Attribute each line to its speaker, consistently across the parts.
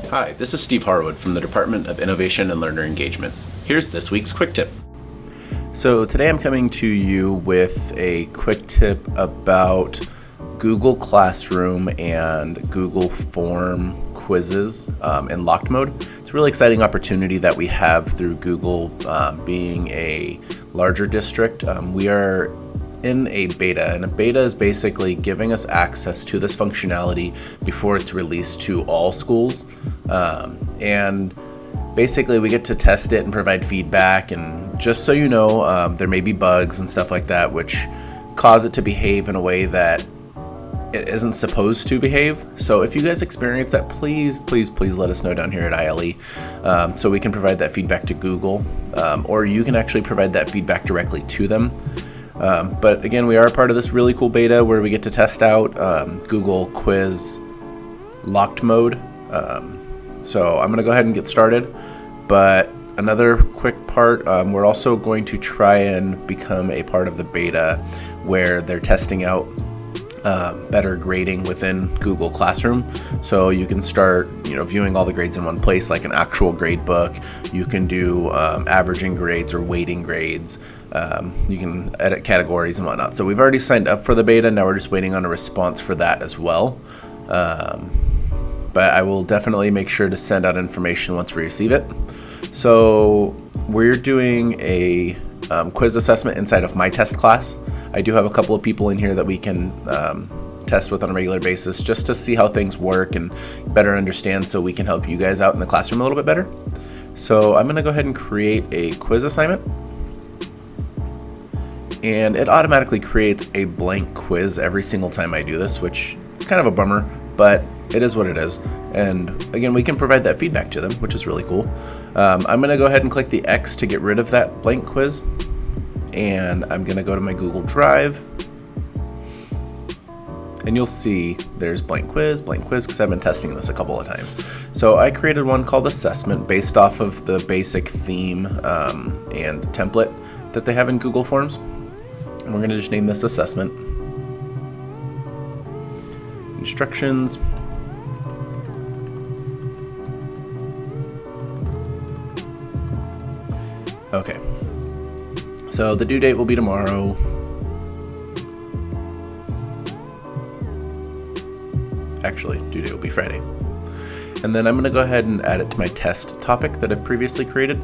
Speaker 1: Hi, this is Steve Harwood from the Department of Innovation and Learner Engagement. Here's this week's quick tip. So today I'm coming to you with a quick tip about Google Classroom and Google Form quizzes in locked mode. It's a really exciting opportunity that we have through Google being a larger district. We are in a beta, and a beta is basically giving us access to this functionality before it's released to all schools. And basically we get to test it and provide feedback, and just so you know, there may be bugs and stuff like that which cause it to behave in a way that it isn't supposed to behave. So if you guys experience that, please let us know down here at ILE, so we can provide that feedback to Google, or you can actually provide that feedback directly to them. But again, we are part of this really cool beta where we get to test out Google Quiz locked mode. So I'm going to go ahead and get started. But another quick part, we're also going to try and become a part of the beta where they're testing out better grading within Google Classroom. So you can start, viewing all the grades in one place, like an actual grade book. You can do averaging grades or weighting grades. You can edit categories and whatnot. So we've already signed up for the beta. Now we're just waiting on a response for that as well. But I will definitely make sure to send out information once we receive it. So we're doing a quiz assessment inside of my test class. I do have a couple of people in here that we can test with on a regular basis just to see how things work and better understand, so we can help you guys out in the classroom a little bit better. So I'm going to go ahead and create a quiz assignment. And it automatically creates a blank quiz every single time I do this, which is kind of a bummer, but it is what it is. And again, we can provide that feedback to them, which is really cool. I'm going to go ahead and click the X to get rid of that blank quiz. And I'm going to go to my Google Drive. And you'll see there's blank quiz, because I've been testing this a couple of times. So I created one called Assessment based off of the basic theme and template that they have in Google Forms. And we're going to just name this Assessment. Instructions. Okay. So the due date will be tomorrow. Actually, due date will be Friday. And then I'm going to go ahead and add it to my test topic that I've previously created.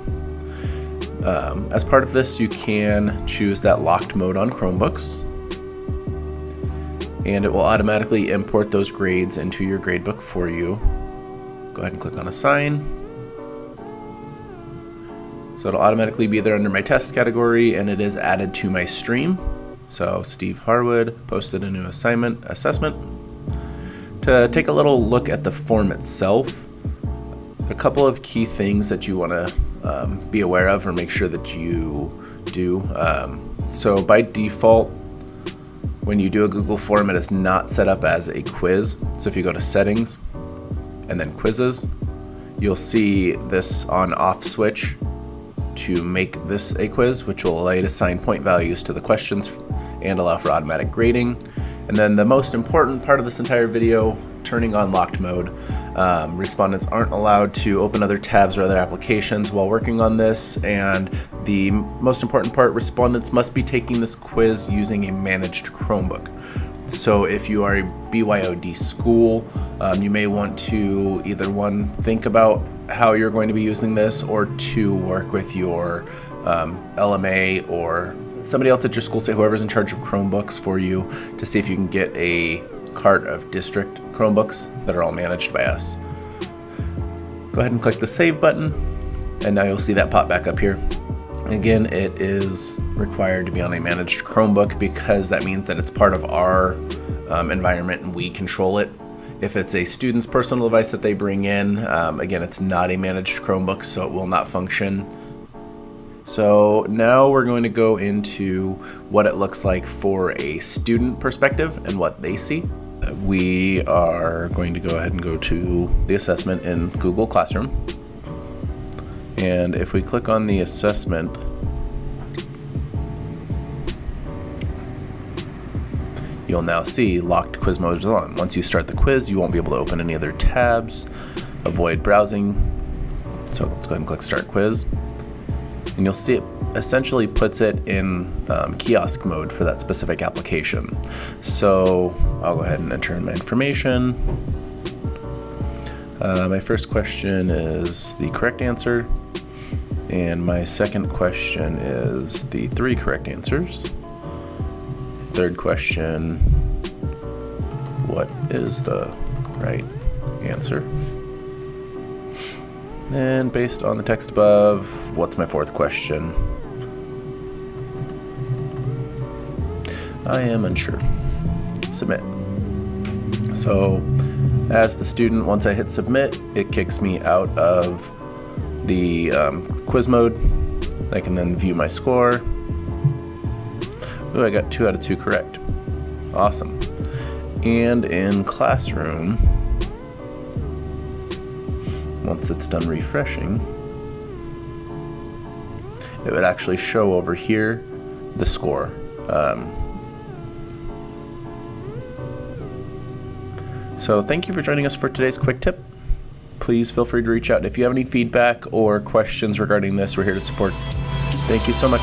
Speaker 1: As part of this, you can choose that locked mode on Chromebooks, and it will automatically import those grades into your gradebook for you. Go ahead and click on Assign. So it'll automatically be there under my test category, and it is added to my stream. So Steve Harwood posted a new assessment. To take a little look at the form itself, a couple of key things that you want to be aware of or make sure that you do. So by default, when you do a Google form, it is not set up as a quiz. So if you go to Settings and then Quizzes, you'll see this on-off switch to make this a quiz, which will allow you to assign point values to the questions and allow for automatic grading. And then the most important part of this entire video, turning on locked mode. Respondents aren't allowed to open other tabs or other applications while working on this. And the most important part, respondents must be taking this quiz using a managed Chromebook. So if you are a BYOD school, you may want to either one, think about how you're going to be using this, or two, work with your LMA or somebody else at your school, say whoever's in charge of Chromebooks for you, to see if you can get a cart of district Chromebooks that are all managed by us. Go ahead and click the Save button, and now you'll see that pop back up here. Again, it is required to be on a managed Chromebook because that means that it's part of our environment and we control it. If it's a student's personal device that they bring in, again, it's not a managed Chromebook, so it will not function. So now we're going to go into what it looks like for a student perspective and what they see. We are going to go ahead and go to the assessment in Google Classroom. And if we click on the assessment, you'll now see locked quiz mode is on. Once you start the quiz, you won't be able to open any other tabs. avoid browsing. So let's go ahead and click Start Quiz. And you'll see it essentially puts it in kiosk mode for that specific application. So I'll go ahead and enter in my information. My first question is the correct answer, and my second question is the 3 correct answers. Third question, what is the right answer? And based on the text above, what's my fourth question? I am unsure. Submit. So as the student, once I hit submit, it kicks me out of the quiz mode. I can then view my score. Ooh, I got 2 out of 2 correct. Awesome. And in Classroom, once it's done refreshing, it would actually show over here the score. So thank you for joining us for today's quick tip. Please feel free to reach out if you have any feedback or questions regarding this. We're here to support. Thank you so much.